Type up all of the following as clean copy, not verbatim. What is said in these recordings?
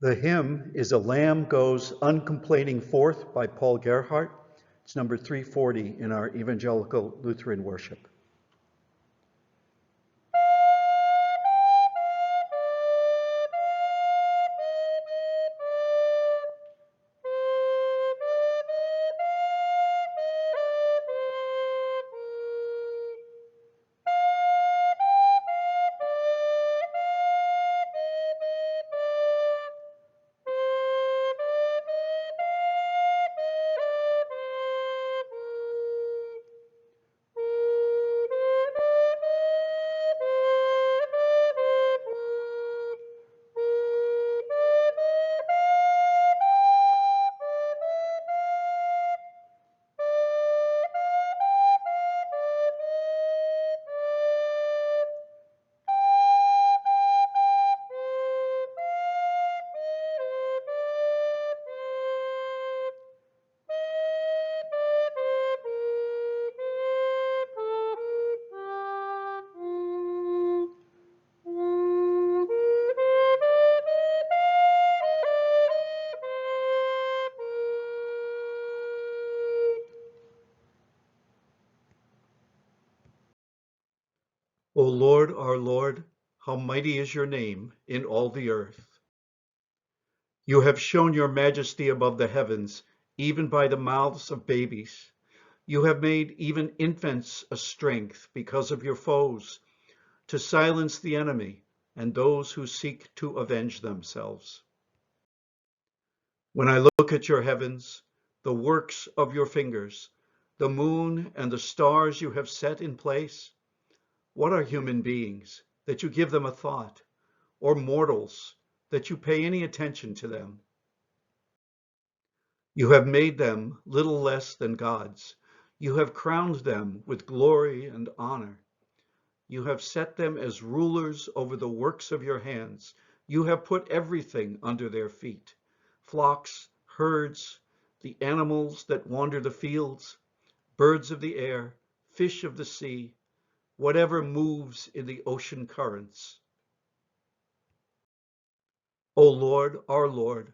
The hymn is "A Lamb Goes Uncomplaining Forth" by Paul Gerhardt. It's number 340 in our Evangelical Lutheran worship. O Lord, our Lord, how mighty is your name in all the earth. You have shown your majesty above the heavens, even by the mouths of babies. You have made even infants a strength because of your foes, to silence the enemy and those who seek to avenge themselves. When I look at your heavens, the works of your fingers, the moon and the stars you have set in place, what are human beings that you give them a thought, or mortals that you pay any attention to them? You have made them little less than gods. You have crowned them with glory and honor. You have set them as rulers over the works of your hands. You have put everything under their feet: flocks, herds, the animals that wander the fields, birds of the air, fish of the sea, whatever moves in the ocean currents. O Lord, our Lord,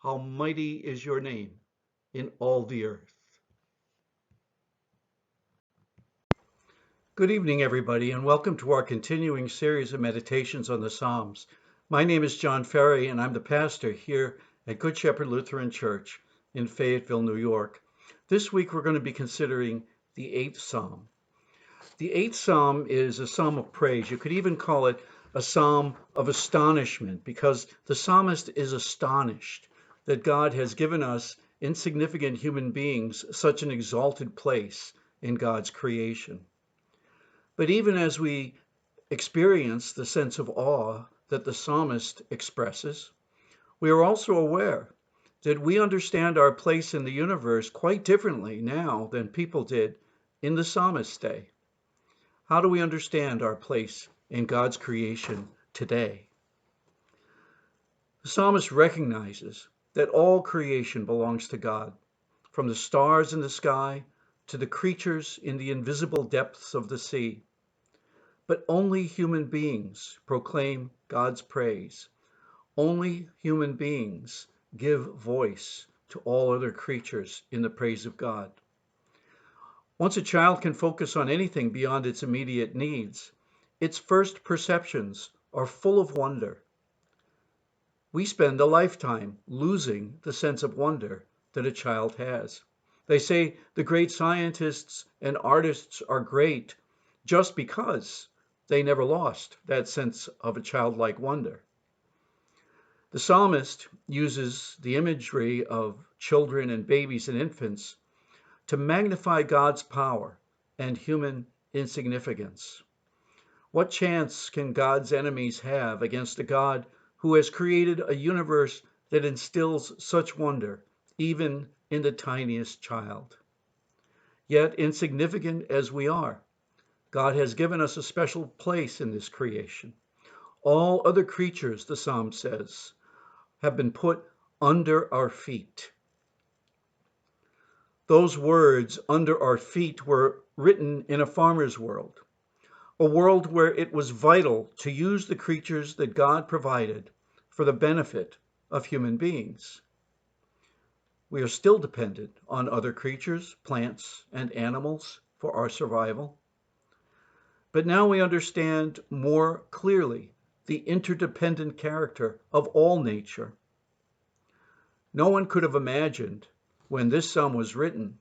how mighty is your name in all the earth. Good evening, everybody, and welcome to our continuing series of meditations on the Psalms. My name is John Ferry, and I'm the pastor here at Good Shepherd Lutheran Church in Fayetteville, New York. This week, we're going to be considering the 8th Psalm. The 8th Psalm is a psalm of praise. You could even call it a psalm of astonishment, because the psalmist is astonished that God has given us insignificant human beings such an exalted place in God's creation. But even as we experience the sense of awe that the psalmist expresses, we are also aware that we understand our place in the universe quite differently now than people did in the psalmist's day. How do we understand our place in God's creation today? The psalmist recognizes that all creation belongs to God, from the stars in the sky to the creatures in the invisible depths of the sea. But only human beings proclaim God's praise. Only human beings give voice to all other creatures in the praise of God. Once a child can focus on anything beyond its immediate needs, its first perceptions are full of wonder. We spend a lifetime losing the sense of wonder that a child has. They say the great scientists and artists are great just because they never lost that sense of a childlike wonder. The psalmist uses the imagery of children and babies and infants to magnify God's power and human insignificance. What chance can God's enemies have against a God who has created a universe that instills such wonder, even in the tiniest child? Yet, insignificant as we are, God has given us a special place in this creation. All other creatures, the psalm says, have been put under our feet. Those words, under our feet, were written in a farmer's world, a world where it was vital to use the creatures that God provided for the benefit of human beings. We are still dependent on other creatures, plants, and animals for our survival. But now we understand more clearly the interdependent character of all nature. No one could have imagined, when this psalm was written,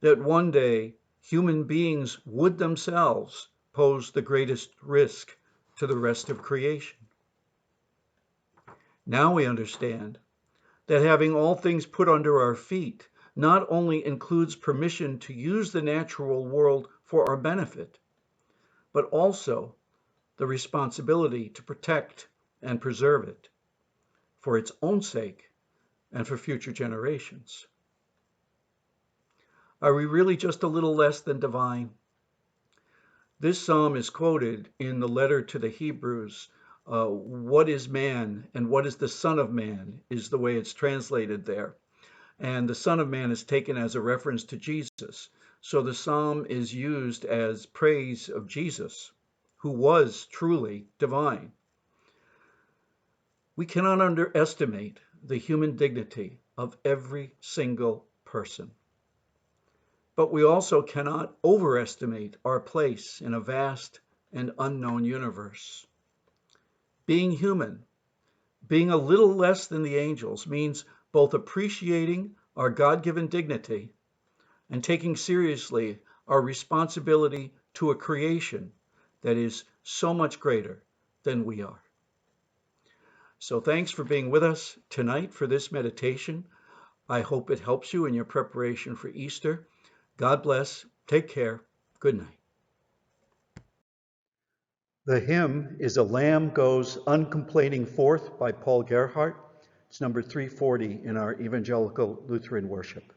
that one day human beings would themselves pose the greatest risk to the rest of creation. Now we understand that having all things put under our feet not only includes permission to use the natural world for our benefit, but also the responsibility to protect and preserve it for its own sake and for future generations. Are we really just a little less than divine? This psalm is quoted in the letter to the Hebrews. What is man and what is the Son of Man is the way it's translated there. And the Son of Man is taken as a reference to Jesus. So the psalm is used as praise of Jesus, who was truly divine. We cannot underestimate the human dignity of every single person. But we also cannot overestimate our place in a vast and unknown universe. Being human, being a little less than the angels, means both appreciating our God-given dignity and taking seriously our responsibility to a creation that is so much greater than we are. So thanks for being with us tonight for this meditation. I hope it helps you in your preparation for Easter. God bless. Take care. Good night. The hymn is "A Lamb Goes Uncomplaining Forth" by Paul Gerhardt. It's number 340 in our Evangelical Lutheran worship.